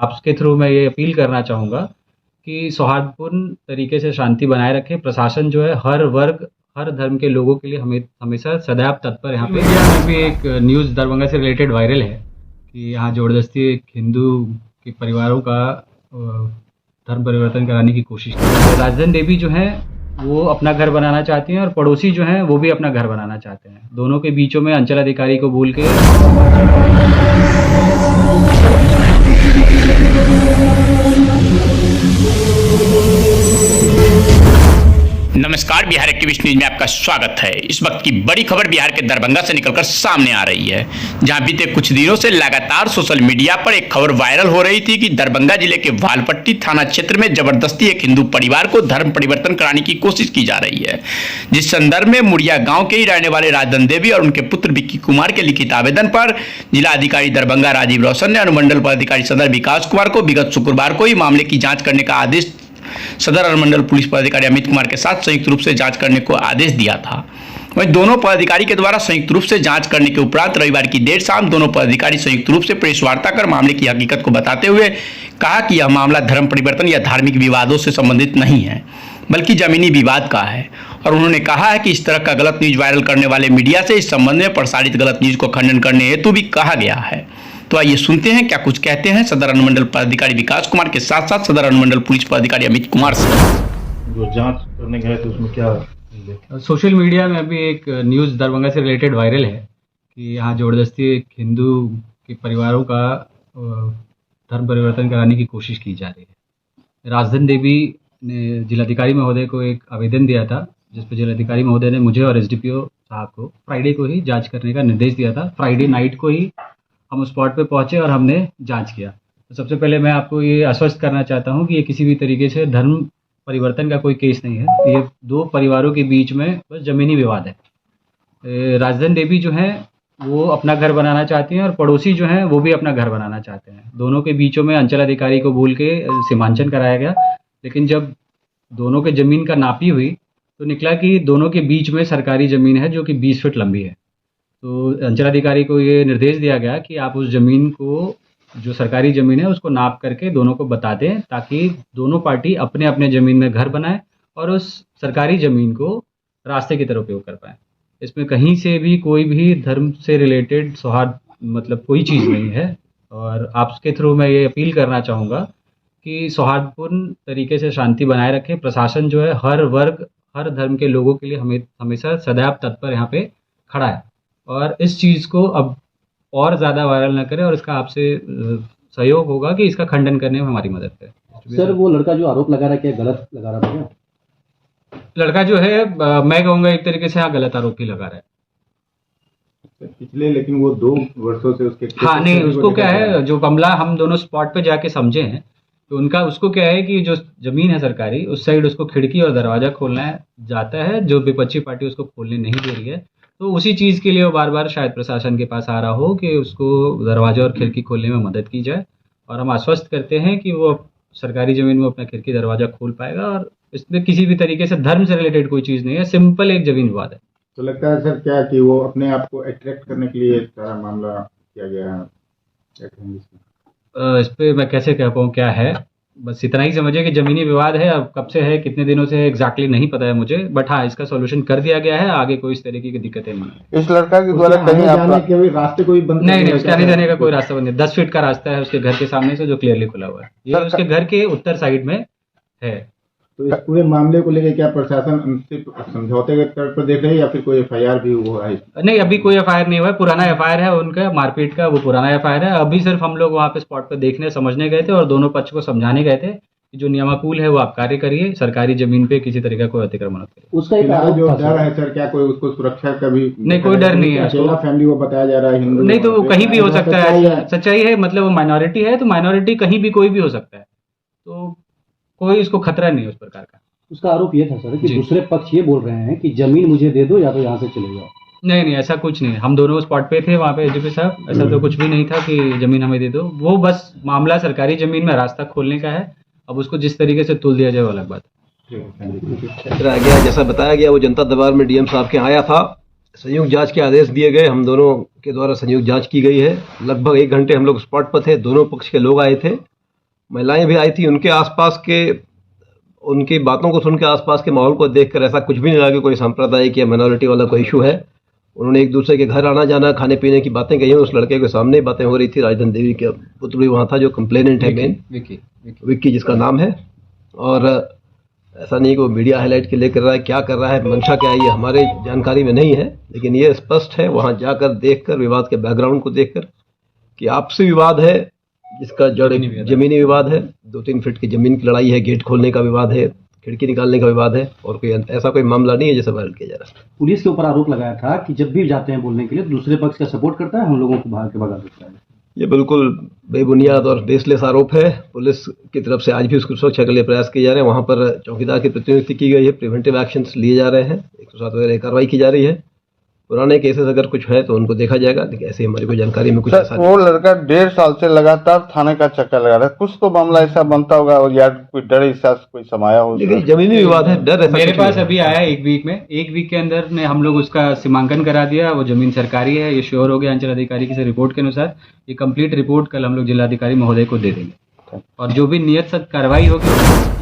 आपके थ्रू मैं ये अपील करना चाहूँगा कि सौहार्दपूर्ण तरीके से शांति बनाए रखें। प्रशासन जो है हर वर्ग, हर धर्म के लोगों के लिए हमेशा सदैव तत्पर यहाँ पे। मीडिया में भी एक न्यूज़ दरभंगा से रिलेटेड वायरल है कि यहाँ ज़बरदस्ती एक हिंदू के परिवारों का धर्म परिवर्तन कराने की कोशिश की है। राजधन देवी जो हैं वो अपना घर बनाना चाहती हैं और पड़ोसी जो हैं वो भी अपना घर बनाना चाहते हैं। दोनों के बीचों में अंचल अधिकारी को बोल के नमस्कार, बिहार एक्टिविस्ट न्यूज में आपका स्वागत है। इस वक्त की बड़ी खबर बिहार के दरभंगा से निकलकर सामने आ रही है, जहां बीते कुछ दिनों से लगातार सोशल मीडिया पर एक खबर वायरल हो रही थी कि दरभंगा जिले के वालपट्टी थाना क्षेत्र में जबरदस्ती एक हिंदू परिवार को धर्म परिवर्तन कराने की कोशिश की जा रही है। जिस संदर्भ में मुड़िया गाँव के ही रहने वाले राजधन देवी और उनके पुत्र विक्की कुमार के लिखित आवेदन पर जिला अधिकारी दरभंगा राजीव रोशन ने अनुमंडल पदाधिकारी सदर विकास कुमार को विगत शुक्रवार को ही मामले की जाँच करने का आदेश सदर अनुमंडल पुलिस पदाधिकारी अमित कुमार के साथ संयुक्त रूप से जांच करने को आदेश दिया था। वहीं दोनों पदाधिकारी के द्वारा संयुक्त रूप से जांच करने के उपरांत रविवार की देर शाम दोनों पदाधिकारी संयुक्त रूप से प्रेस वार्ता कर मामले की हकीकत को बताते हुए कहा कि यह मामला धर्म परिवर्तन या धार्मिक विवादों से संबंधित नहीं है, बल्कि जमीनी विवाद का है। और उन्होंने कहा है कि इस तरह का गलत न्यूज वायरल करने वाले मीडिया से इस संबंध में प्रसारित गलत न्यूज को खंडन करने हेतु भी कहा गया है। तो आइए सुनते हैं क्या कुछ कहते हैं सदर अनुमंडल पदाधिकारी विकास कुमार के साथ साथ सदर अनुमंडल पुलिस पदाधिकारी अमित कुमार से। जो जांच करने गए तो उसमें क्या सोशल मीडिया में अभी एक न्यूज़ दरभंगा से रिलेटेड वायरल है कि यहाँ ज़बरदस्ती एक हिंदू के परिवारों का धर्म परिवर्तन कराने की कोशिश की जा रही है। राजधन देवी ने जिलाधिकारी महोदय को एक आवेदन दिया था, जिस पर जिलाधिकारी महोदय ने मुझे और एसडीपीओ साहब को फ्राइडे को ही जांच करने का निर्देश दिया था। फ्राइडे नाइट को ही हम उस स्पॉट पे पहुंचे और हमने जांच किया। तो सबसे पहले मैं आपको ये आश्वस्त करना चाहता हूं कि ये किसी भी तरीके से धर्म परिवर्तन का कोई केस नहीं है। ये दो परिवारों के बीच में बस जमीनी विवाद है। राजधन देवी जो हैं वो अपना घर बनाना चाहती हैं और पड़ोसी जो हैं वो भी अपना घर बनाना चाहते हैं। दोनों के बीचों में अंचल अधिकारी को बोल के सीमांकन कराया गया, लेकिन जब दोनों के ज़मीन का नापी हुई तो निकला कि दोनों के बीच में सरकारी ज़मीन है जो कि 20 फीट लंबी है। तो अंचलाधिकारी को ये निर्देश दिया गया कि आप उस ज़मीन को, जो सरकारी ज़मीन है, उसको नाप करके दोनों को बता दें, ताकि दोनों पार्टी अपने अपने ज़मीन में घर बनाए और उस सरकारी ज़मीन को रास्ते की तरह उपयोग कर पाए। इसमें कहीं से भी कोई भी धर्म से रिलेटेड सौहार्द मतलब कोई चीज़ नहीं है। और आपके थ्रू मैं ये अपील करना चाहूँगा कि सौहार्दपूर्ण तरीके से शांति बनाए रखें। प्रशासन जो है हर वर्ग, हर धर्म के लोगों के लिए हमेशा सदैव तत्पर यहाँ पे खड़ा है और इस चीज़ को अब और ज़्यादा वायरल ना करें और इसका आपसे सहयोग होगा कि इसका खंडन करने में हमारी मदद करें। सर, वो लड़का जो आरोप लगा रहा है, क्या गलत लगा रहा था क्या? लड़का जो है मैं कहूँगा एक तरीके से हाँ गलत आरोप ही लगा रहा है पिछले, लेकिन वो 2 वर्षों से उसके हाँ नहीं, उसको क्या है, जो मामला हम दोनों स्पॉट पे जाके समझे हैं तो उनका उसको क्या है कि जो ज़मीन है सरकारी, उस साइड उसको खिड़की और दरवाज़ा खोलना जाता है, जो विपक्षी पार्टी उसको खोलने नहीं दे रही है। तो उसी चीज़ के लिए वो बार बार शायद प्रशासन के पास आ रहा हो कि उसको दरवाज़ा और खिड़की खोलने में मदद की जाए। और हम आश्वस्त करते हैं कि वो सरकारी ज़मीन में अपना खिड़की दरवाज़ा खोल पाएगा और इसमें किसी भी तरीके से धर्म से रिलेटेड कोई चीज़ नहीं है, सिंपल एक ज़मीन विवाद है। तो लगता है सर क्या कि वो अपने आप को अट्रैक्ट करने के लिए सारा मामला किया गया है? इस पर मैं कैसे कह पाऊँ क्या है, बस इतना ही समझिए कि ज़मीनी विवाद है। अब कब से है, कितने दिनों से है, एग्जैक्टली नहीं पता है मुझे, बट हाँ इसका सॉल्यूशन कर दिया गया है। आगे कोई इस तरीके की दिक्कतें नहीं है। इस लड़का के द्वारा कहीं आपका रास्ते कोई बंद नहीं, उसके आने जाने का कोई रास्ता बंद नहीं। 10 फीट का रास्ता है उसके घर के सामने से, जो क्लियरली खुला हुआ है। ये उसके घर के उत्तर साइड में है। तो इस पूरे मामले को लेकर क्या प्रशासन समझौते के तौर पर देख रहे हैं या फिर कोई FIR भी हुआ है? नहीं, अभी कोई FIR नहीं हुआ है। पुराना FIR है उनका मारपीट का, वो पुराना FIR है। अभी सिर्फ हम लोग वहाँ पे स्पॉट पे देखने समझने गए थे और दोनों पक्ष को समझाने गए थे कि जो नियमानुकूल है वो आप कार्य करिए, सरकारी जमीन पे किसी तरह का कोई अतिक्रमण मत करिए। उसका एक आरोप जो था डर है सर, क्या कोई उसको सुरक्षा का भी? नहीं, कोई डर नहीं है। अकेला फैमिली वो बताया जा रहा है हिंदू, नहीं तो वो कहीं भी हो सकता है। सच्चाई है, मतलब वो माइनॉरिटी है तो माइनॉरिटी कहीं भी कोई भी हो सकता है, तो कोई इसको खतरा नहीं है उस प्रकार का। उसका आरोप ये था सर कि दूसरे पक्ष ये बोल रहे हैं कि जमीन मुझे दे दो या तो यहाँ से चले जाओ। नहीं, ऐसा कुछ नहीं है। हम दोनों स्पॉट पे थे वहाँ पे एसडीपी साहब, ऐसा तो कुछ भी नहीं था कि जमीन हमें दे दो। वो बस मामला सरकारी जमीन में रास्ता खोलने का है। अब उसको जिस तरीके से तुल दिया जाए वो अलग बात है। जैसा बताया गया वो जनता दरबार में डीएम साहब के आया था, संयुक्त जांच के आदेश दिए गए, हम दोनों के द्वारा संयुक्त जांच की गई है। लगभग 1 घंटे हम लोग स्पॉट पर थे, दोनों पक्ष के लोग आए थे महिलाएं भी आई थी, उनकी बातों को सुन के आसपास के माहौल को देखकर ऐसा कुछ भी नहीं लगा कि कोई सांप्रदायिक या माइनॉरिटी वाला कोई इशू है। उन्होंने एक दूसरे के घर आना जाना, खाने पीने की बातें कही। उस लड़के के सामने ही बातें हो रही थी। राजधन देवी का पुत्र भी वहाँ था, जो कंप्लेनेंट है मेन, विक्की जिसका नाम है। और ऐसा नहीं कि वो मीडिया हाईलाइट के लिए कर रहा है, क्या कर रहा है, मंशा क्या है, ये हमारे जानकारी में नहीं है। लेकिन ये स्पष्ट है वहाँ जाकर देखकर, विवाद के बैकग्राउंड को देखकर, कि आपसी विवाद है जिसका जड़ जमीनी विवाद है। 2-3 फीट की जमीन की लड़ाई है, गेट खोलने का विवाद है, खिड़की निकालने का विवाद है, और कोई ऐसा कोई मामला नहीं है जैसे वायरल किया जा रहा है। पुलिस के ऊपर आरोप लगाया था कि जब भी जाते हैं बोलने के लिए दूसरे पक्ष का सपोर्ट करता है, हम लोगों को भाग के भगा देता है। ये बिल्कुल बेबुनियाद और बेसलेस आरोप है। पुलिस की तरफ से आज भी उसकी सुरक्षा के लिए प्रयास किए जा रहे हैं। वहाँ पर चौकीदार की प्रतिनियुक्ति की गई है, प्रिवेंटिव एक्शंस लिए जा रहे हैं, 107 वगैरह कार्रवाई की जा रही है। पुराने केसेस अगर कुछ है तो उनको देखा जाएगा, लेकिन ऐसे हमारी कोई जानकारी में कुछ ऐसा वो लड़का 1.5 साल से लगातार थाने का चक्कर लगा रहा है। कुछ तो मामला ऐसा बनता होगा, और यार कोई डर ऐसा कोई समाया हो। लेकिन जमीनी विवाद है, डर ऐसा मेरे पास अभी आया 1 वीक में, 1 वीक के अंदर ने हम लोग उसका सीमांकन करा दिया। वो जमीन सरकारी है, ये श्योर हो गया अंचल अधिकारी की रिपोर्ट के अनुसार। ये कंप्लीट रिपोर्ट कल हम लोग जिलाधिकारी महोदय को दे देंगे, और जो भी नियत कार्रवाई होगी